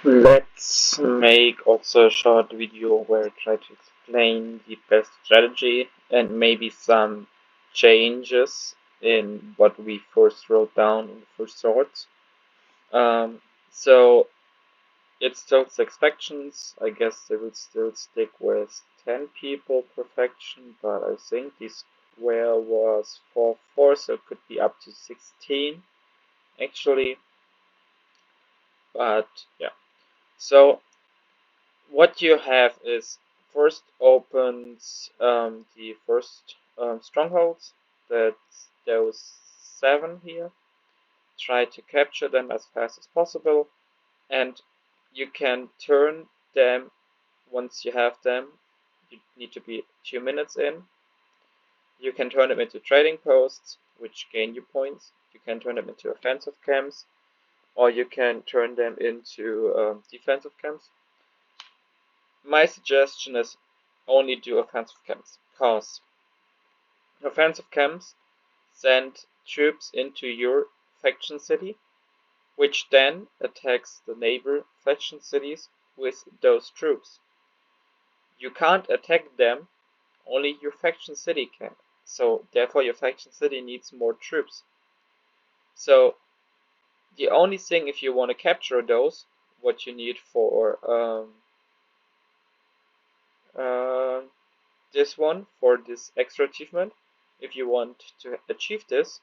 Let's make also a short video where I try to explain the best strategy and maybe some changes in what we first wrote down in the first sorts. So it's still 6 factions. I guess they will still stick with 10 people per faction, but I think the square was 4-4, so it could be up to 16 actually. But yeah. So what you have is first opens the first strongholds. That's those 7 here. Try to capture them as fast as possible, and you can turn them once you have them. You need to be 2 minutes in. You can turn them into trading posts, which gain you points. You can turn them into offensive camps, or you can turn them into defensive camps. My suggestion is only do offensive camps, because offensive camps send troops into your faction city, which then attacks the neighbor faction cities with those troops. You can't attack them, only your faction city can. So therefore your faction city needs more troops. So the only thing, if you want to capture those, what you need for this one, for this extra achievement, if you want to achieve this,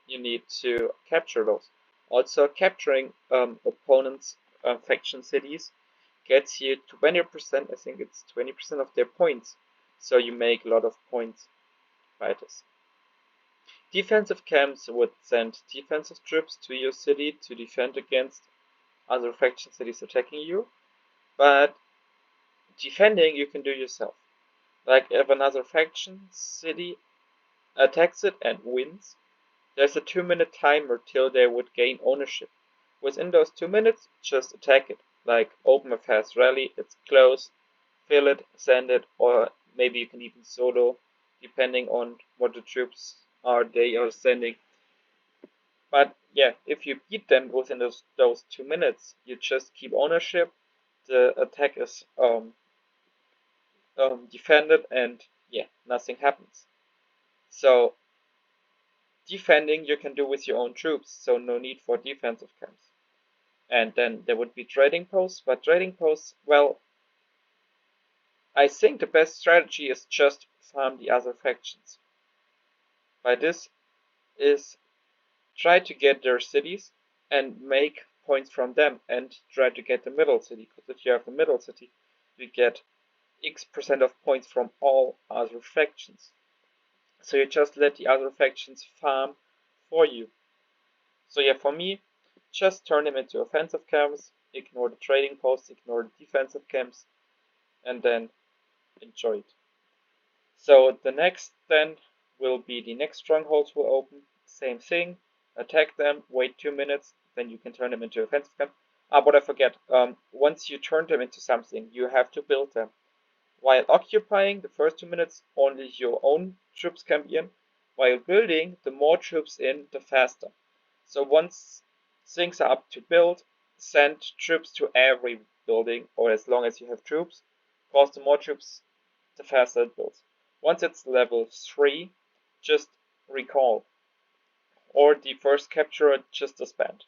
you need to capture those. Also, capturing opponents' faction cities gets you 20%, I think it's 20% of their points. So you make a lot of points by this. Defensive camps would send defensive troops to your city to defend against other faction cities attacking you, but defending you can do yourself. Like if another faction city attacks it and wins, there's a 2-minute timer till they would gain ownership. Within those 2 minutes, just attack it. Like open a fast rally, it's close, fill it, send it, or maybe you can even solo, depending on what the troops they are sending. But yeah, if you beat them within those 2 minutes, you just keep ownership. The attack is defended, and yeah, nothing happens. So defending you can do with your own troops, so no need for defensive camps. And then there would be trading posts, but trading posts, well, I think the best strategy is just farm the other factions. By this is try to get their cities and make points from them, and try to get the middle city, because if you have the middle city, you get X% of points from all other factions. So you just let the other factions farm for you. So yeah, for me, just turn them into offensive camps, ignore the trading posts, ignore the defensive camps, and then enjoy it. So the next then will be the next strongholds will open, same thing, attack them, wait 2 minutes, then you can turn them into offensive camp. But I forget, once you turn them into something, you have to build them. While occupying the first 2 minutes, only your own troops can be in. While building, the more troops in, the faster. So once things are up to build, send troops to every building, or as long as you have troops, because the more troops, the faster it builds. Once it's level 3, just recall. Or the first capturer, just disband.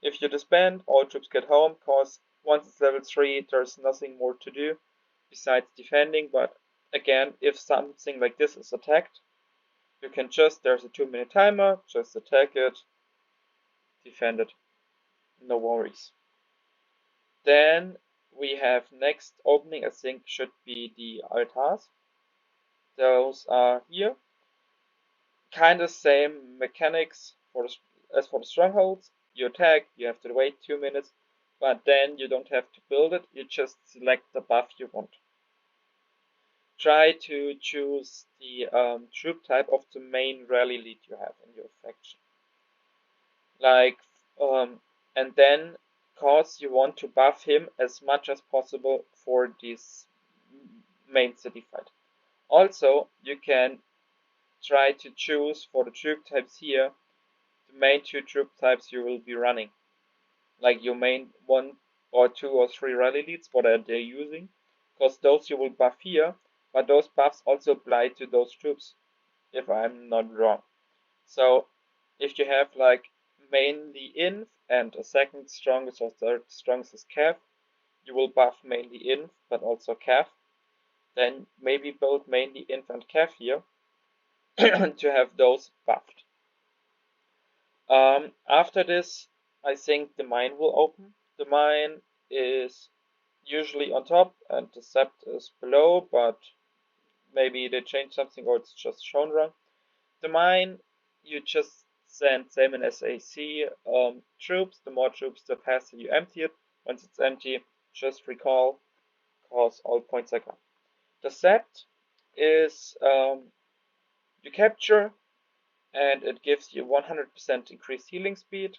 If you disband, all troops get home, because once it's level 3, there's nothing more to do besides defending. But again, if something like this is attacked, you can just, there's a 2-minute timer, just attack it, defend it, no worries. Then we have next opening, I think should be the altars. Those are here. Kind of same mechanics as for the strongholds. You attack, you have to wait 2 minutes, but then you don't have to build it, you just select the buff you want. Try to choose the troop type of the main rally lead you have in your faction. Like, and then, cause you want to buff him as much as possible for this main city fight. Also, you can try to choose for the troop types here the main 2 troop types you will be running. Like your main one or 2 or 3 rally leads, what are they using, because those you will buff here, but those buffs also apply to those troops, if I'm not wrong. So if you have like mainly Inf and a second strongest or third strongest is Cav, you will buff mainly Inf but also Cav. Then maybe build mainly Inf and Cav here to have those buffed. After this, I think the mine will open. The mine is usually on top and the sept is below, but maybe they changed something or it's just shown wrong. The mine, you just send same in SAC troops. The more troops, the faster you empty it. Once it's empty, just recall, cause all points are gone. The sept is you capture, and it gives you 100% increased healing speed.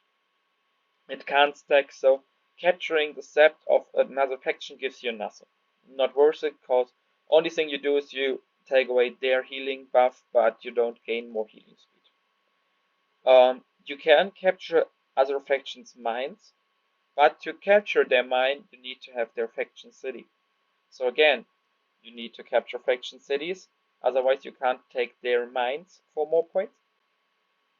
It can't stack, so capturing the sept of another faction gives you nothing. Not worth it, because only thing you do is you take away their healing buff, but you don't gain more healing speed. You can capture other factions' mines, but to capture their mine, you need to have their faction city. So again, you need to capture faction cities, otherwise you can't take their mines for more points.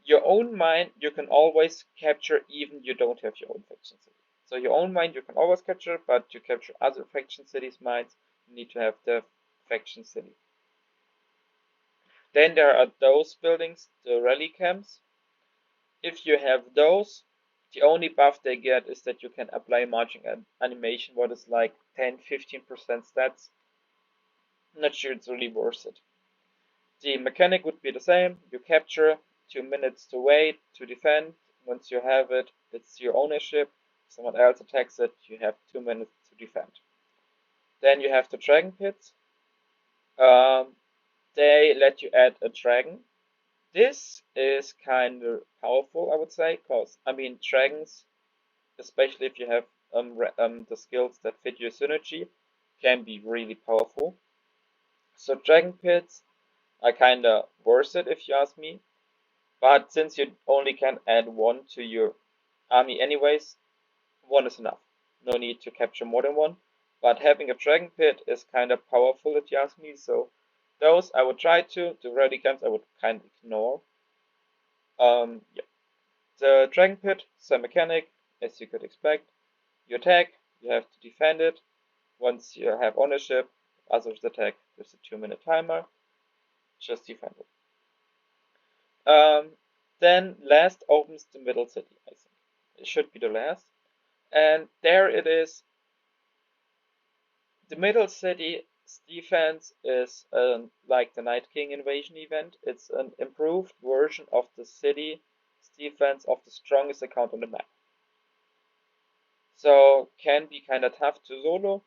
Your own mine you can always capture even you don't have your own faction city. So your own mine you can always capture, but to capture other faction cities' mines, you need to have the faction city. Then there are those buildings, the rally camps. If you have those, the only buff they get is that you can apply marching animation, what is like 10-15% stats. Not sure it's really worth it. The mechanic would be the same. You capture, 2 minutes to wait, to defend. Once you have it, it's your ownership. If someone else attacks it, you have 2 minutes to defend. Then you have the dragon pits. They let you add a dragon. This is kind of powerful, I would say, because, I mean, dragons, especially if you have the skills that fit your synergy, can be really powerful. So dragon pits are kinda worth it if you ask me. But since you only can add 1 to your army anyways, 1 is enough. No need to capture more than 1. But having a dragon pit is kind of powerful if you ask me, so those I would try to. The rally camps I would kind of ignore. Yeah. The dragon pit, same mechanic, as you could expect. You attack, you have to defend it. Once you have ownership, others attack, there's a 2-minute timer. Just defend it. Then last opens the middle city, I think. It should be the last. And there it is. The middle city's defense is like the Night King invasion event. It's an improved version of the city's defense of the strongest account on the map. So can be kinda tough to solo.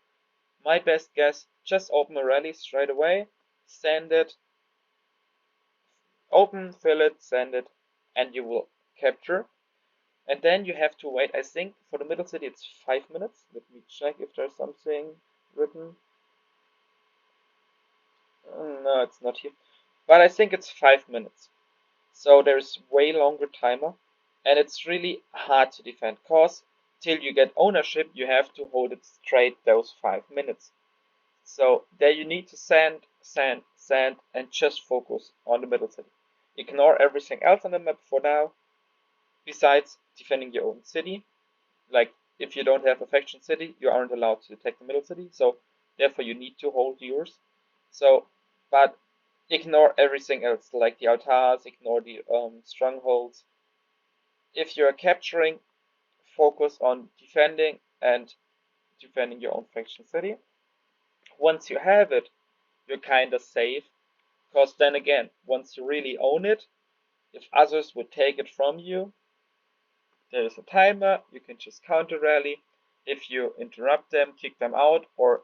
My best guess, just open a rally straight away, send it, open, fill it, send it, and you will capture. And then you have to wait, I think for the middle city it's 5 minutes. Let me check if there's something written. No, it's not here. But I think it's 5 minutes. So there's way longer timer. And it's really hard to defend, cause till you get ownership you have to hold it straight those 5 minutes. So there you need to sand, and just focus on the middle city. Ignore everything else on the map for now, besides defending your own city. Like, if you don't have a faction city, you aren't allowed to attack the middle city, so therefore you need to hold yours. So, but ignore everything else, like the altars, ignore the strongholds. If you're capturing, focus on defending and defending your own faction city. Once you have it, you're kinda safe, because then again, once you really own it, if others would take it from you, there is a timer, you can just counter rally. If you interrupt them, kick them out, or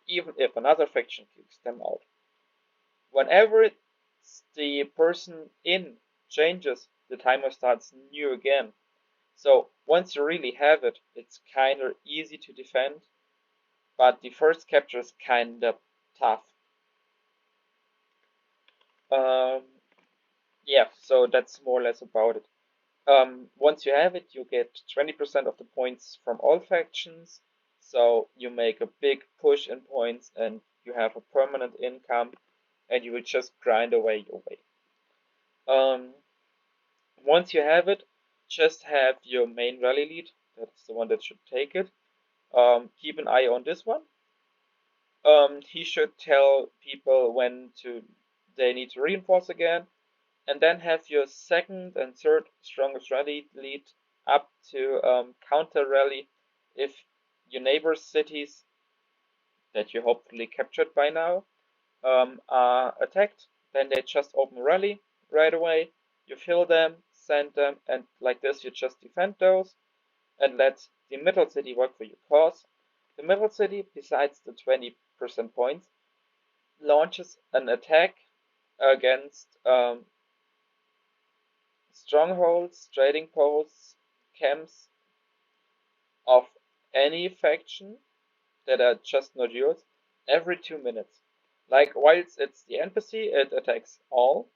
even if another faction kicks them out. Whenever the person in changes, the timer starts new again. So once you really have it, it's kinda easy to defend, but the first capture is kinda tough. Yeah, so that's more or less about it. Once you have it, you get 20% of the points from all factions. So you make a big push in points and you have a permanent income and you will just grind away your way. Once you have it, just have your main rally lead. That's the one that should take it. Keep an eye on this one. He should tell people when they need to reinforce again, and then have your second and third strongest rally lead up to counter rally if your neighbors' cities that you hopefully captured by now are attacked. Then they just open rally right away. You fill them, send them, and like this you just defend those and let the middle city work for you. Cause the middle city, besides the 20% points, launches an attack against strongholds, trading posts, camps of any faction that are just not yours every 2 minutes. Like, whilst it's the NPC, it attacks all.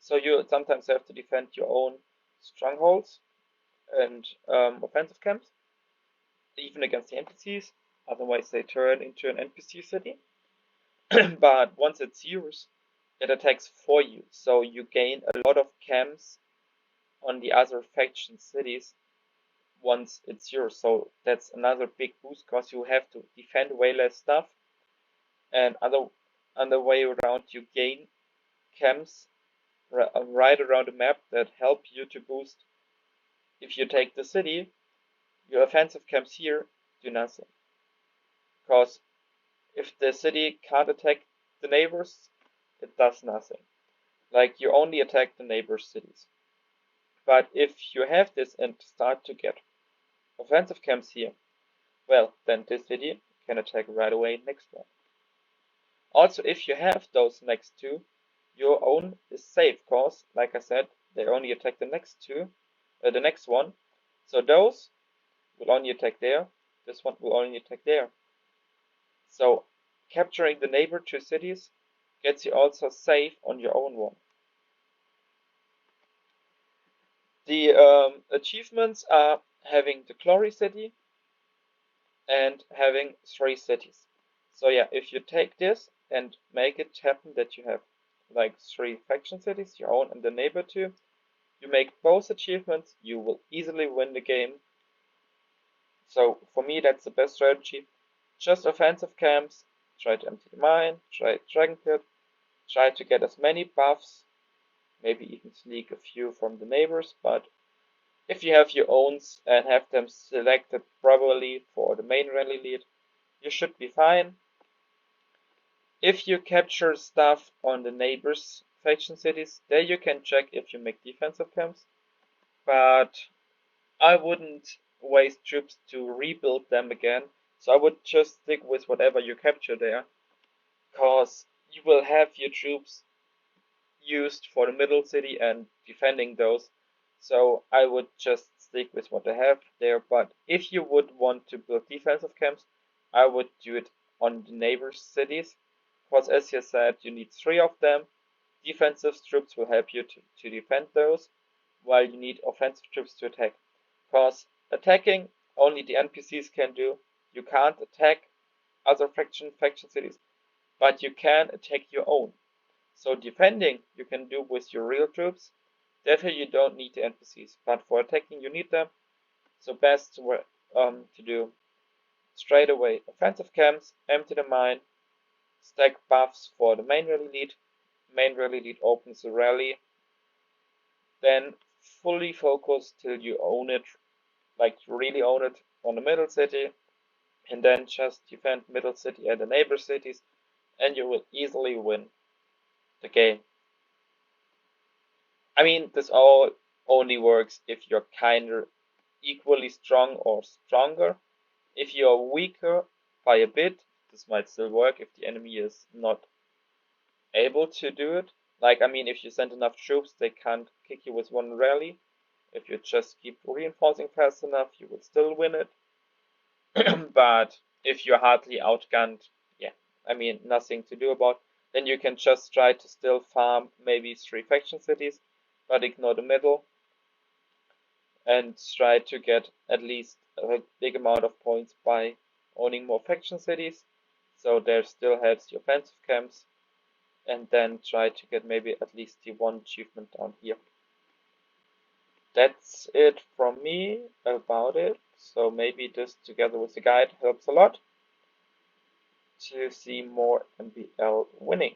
So you sometimes have to defend your own strongholds and offensive camps, even against the NPCs. Otherwise, they turn into an NPC city. But once it's yours, it attacks for you. So you gain a lot of camps on the other faction cities once it's yours. So that's another big boost because you have to defend way less stuff. And other way around, you gain camps right around the map that help you to boost. If you take the city, your offensive camps here do nothing. Because if the city can't attack the neighbors, it does nothing. Like, you only attack the neighbors' cities. But if you have this and start to get offensive camps here, well, then this city can attack right away next one. Also, if you have those next two, your own is safe, cause, like I said, they only attack the next one. So those will only attack there, this one will only attack there. So capturing the neighbor two cities gets you also safe on your own one. The achievements are having the Glory City and having 3 cities. So yeah, if you take this and make it happen that you have like 3 faction cities, your own and the neighbor two, you make both achievements, you will easily win the game. So for me, that's the best strategy. Just offensive camps, try to empty the mine, try Dragon Pit, try to get as many buffs, maybe even sneak a few from the neighbors, but if you have your owns and have them selected properly for the main rally lead, you should be fine. If you capture stuff on the neighbors' faction cities, there you can check if you make defensive camps, but I wouldn't waste troops to rebuild them again, so I would just stick with whatever you capture there, cause you will have your troops used for the middle city and defending those, so I would just stick with what I have there. But if you would want to build defensive camps, I would do it on the neighbors' cities, because as you said, you need 3 of them. Defensive troops will help you to defend those, while you need offensive troops to attack. Because attacking, only the NPCs can do. You can't attack other faction cities, but you can attack your own. So defending you can do with your real troops. Therefore you don't need the NPCs, but for attacking you need them. So best to do straight away offensive camps, empty the mine, stack buffs for the main rally lead. Main rally lead opens the rally. Then fully focus till you own it, like you really own it on the middle city, and then just defend middle city and the neighbor cities, and you will easily win the game. I mean, this all only works if you're kinda equally strong or stronger. If you're weaker by a bit, this might still work if the enemy is not able to do it. Like, I mean, if you send enough troops, they can't kick you with one rally. If you just keep reinforcing fast enough, you will still win it. But if you're hardly outgunned, yeah, I mean, nothing to do about. Then you can just try to still farm maybe 3 faction cities, but ignore the middle, and try to get at least a big amount of points by owning more faction cities, so there still helps the offensive camps, and then try to get maybe at least the one achievement down here. That's it from me about it, so maybe this together with the guide helps a lot to see more MBL winning.